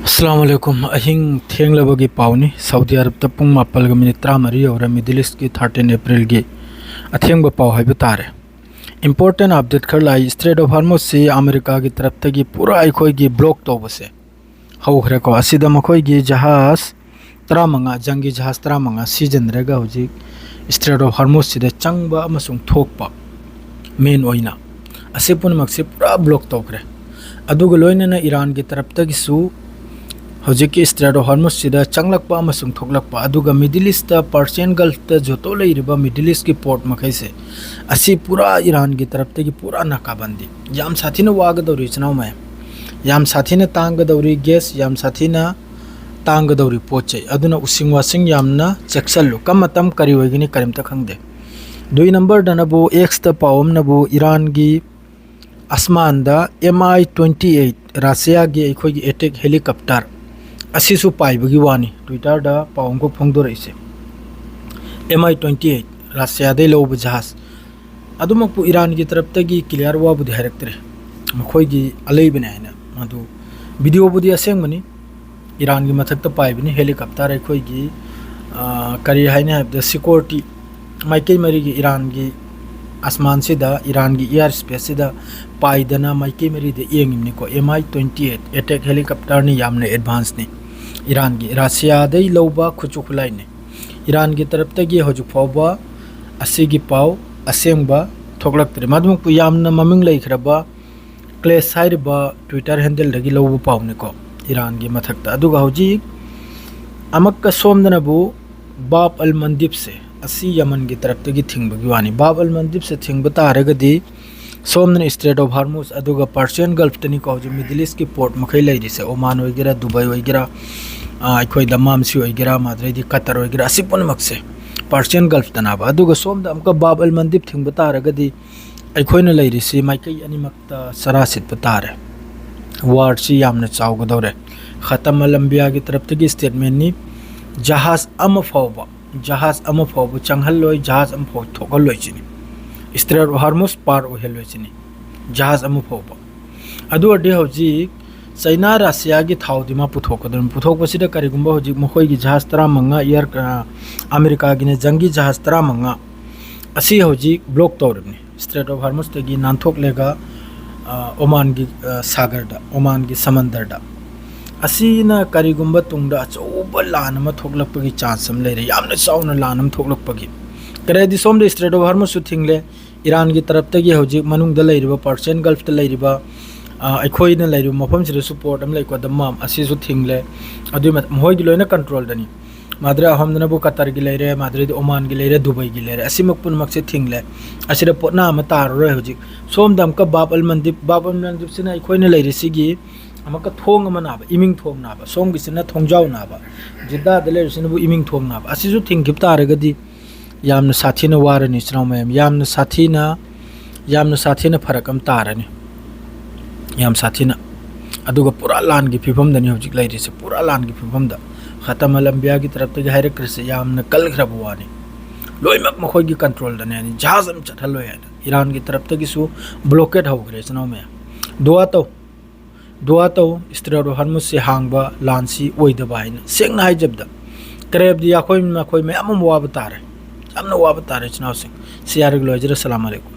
अस्सलाम वालेकुम अहिंग थेंगलबगी पावनी सऊदी अरब त पुंग 4:13 और मिडिल ईस्ट की 13 अप्रैल की अथेंग पाव है तारे इंपोर्टेंट अपडेट खर लाई स्ट्रेट ऑफ हार्मोस से अमेरिका की तरफ तक पूरा अखोई की ब्लॉक तौबसे हौखरे को असिद मखोई की जहाज 15 जंगी जहाज 15 सिजनरेगा हुजिक स्ट्रेट ऑफ हार्मोस से चंगबा अमसुंग थोकपा मेन ओइना असे पुनमक से पूरा ब्लॉक तौखरे अदुग लोइनना ईरान की तरफ तक हौजिक स्ट्रेट ऑफ हार्मोस से चंगलक्पा अमसुंग थोकलक्पा अदुग मिडिल ईस्ट पर्शियन गल्फ जोतो लेरिबा मिडिल ईस्ट की पोर्ट मखै से असी पूरा ईरान की तरफ तक पूरा नाकाबंदी याम साथीना वागदौरी चनाव में याम साथीना तांगदौरी गैस याम साथीना तांगदौरी पोचे अदुना उसिंग वासिंग यामना चेक्सल्लु कम मतम करी होइगनी करिमता खंगदे 2 नंबर दनबो एक्स त पावमनबो ईरान की आसमान दा MI-28 रशिया की अखोई की अटैक हेलीकॉप्टर असिसु पाइबगी वानी ट्विटर दा पावम को फोंगदोरइसे MI-28 रशिया दे लोब जहाज अदुमकु ईरान की तरफ तगी क्लियर वाबु हायरक्तरे मखोई की अलेबने हैना मधु वीडियो बुदी असेंगमनी ईरान की मथक त पाइबनी हेलीकॉप्टर अखोई की करी हायने द सिक्योरिटी माइकई मरी की ईरान की आसमान से ईरान की एयर स्पेस से पाइदना माइकई मरी दे येंगिमनी को MI-28 अटैक हेलीकॉप्टर ने यामने एडवांस ने ईरान की रशिया दे लौबा खुचु खुलाई ने ईरान की तरफ तक ये हजु फावबा असिगी पाव असेंगबा थोकलक्तरे मदमुकु यामना ममिंग लैखरबा क्लेस हाइरबा ट्विटर हैंडल दगी लौबा पावने को ईरान की मथकता अदुगा हौजिक अमक्का सोमदनबु बाब अल मंदिब से असी यमन की तरफ तक थिंगबगी वानी बाब अल मंदिब से थिंगब तारगदी सोमन स्ट्रेट ऑफ हार्मोस अदुगा पर्शियन गल्फ तनी को जो मिडिल ईस्ट की पोर्ट मखै लैरिसे ओमान वगैरह दुबई वगैरह अखोई दमामसी वगैरह माद्रेदी कतर वगैरह असी पुनमक से पर्शियन गल्फ तनाबा अदुगा सोमद अमका बाब अल मंदिब थिंगब तारगदी अखोइना लैरिसे माइकै अनिमक्ता सरासित तारे वार सी यामना चावगदौरे खतम अल अंबिया की तरफ तक स्टेटमेंट नि जहाज फावबा चंगहल्लोय जहाज अम फाव थोकल्लोय चिनी स्ट्रेट ऑफ हार्मोस पार ओहेल्लोय चिनी जहाज अम फावबा अदु अडे हौजिक चाइना रशिया की थाव दिमा पुथोकदन पुथोकबसिदा करिगुंबा हौजिक मखोई की जहाज 15 एयर अमेरिका की जंगी जहाज 15 असी हौजिक ब्लॉक तौरबनी स्ट्रेट ऑफ हार्मोस तगी नानथोकलेगा ओमान की सागरदा ओमान की समंदरदा असीना करिगुंबा तुंगदा अचौबा लान अमा थोकलक्पगी चांस अम लेरे यामना चावना लान अम थोकलक्पगी करेदी सोमदे स्ट्रेट ऑफ हार्मोस सु थिंगले ईरान की तरफ तगी हौजिक मनुंगदा लैरिबा पर्शियन गल्फ त लैरिबा अखोइना लैरिबा मफम सिदा सपोर्ट अम लैको दमाम असिसु थिंगले अदु मोय की लोइना कंट्रोल दनी माद्रे अहमदनबु कतर की लैरे माद्रे ओमान की लैरे दुबई की लैरे असिमक पुनमक से थिंगले असिदा पोना अमा ताररे हौजिक सोमदम का बाब अल मंदिब सिना अखोइना लैरिसिगी अमका थोंग अमनाबा इमिंग थोंग नाबा सोंग गिसना थोंगजाव नाबा जिद्दा दलेर सिनबु इमिंग थोंग नाबा असिसु थिंगिब तारगदी यामना साथीना वारनी चनाव मयम यामना साथीना फरक अम तारनी याम साथीना अदुगा पूरा लान की फिफम दनी हौजिक लैरिसे पूरा लान की फिफम दा खतम अल अंबिया की तरफ तक हायरक्रेसे यामना कलखरब वानी लोइमक मखोई की कंट्रोल दने यानी जहाज अम चथलोय यानी ईरान की तरफ तक सु ब्लॉकेट होगरे चनाव में दुआ तो स्ट्रेट ऑफ हार्मोस से हांगबा लानसी ओइदबा हाइना सेंगना हाइजबदा करेबदी अखोई मखोई मयाम वाब तारे यामना वाब तारे चनाव सिंह सियारग लोजर अस्सलाम वालेकुम।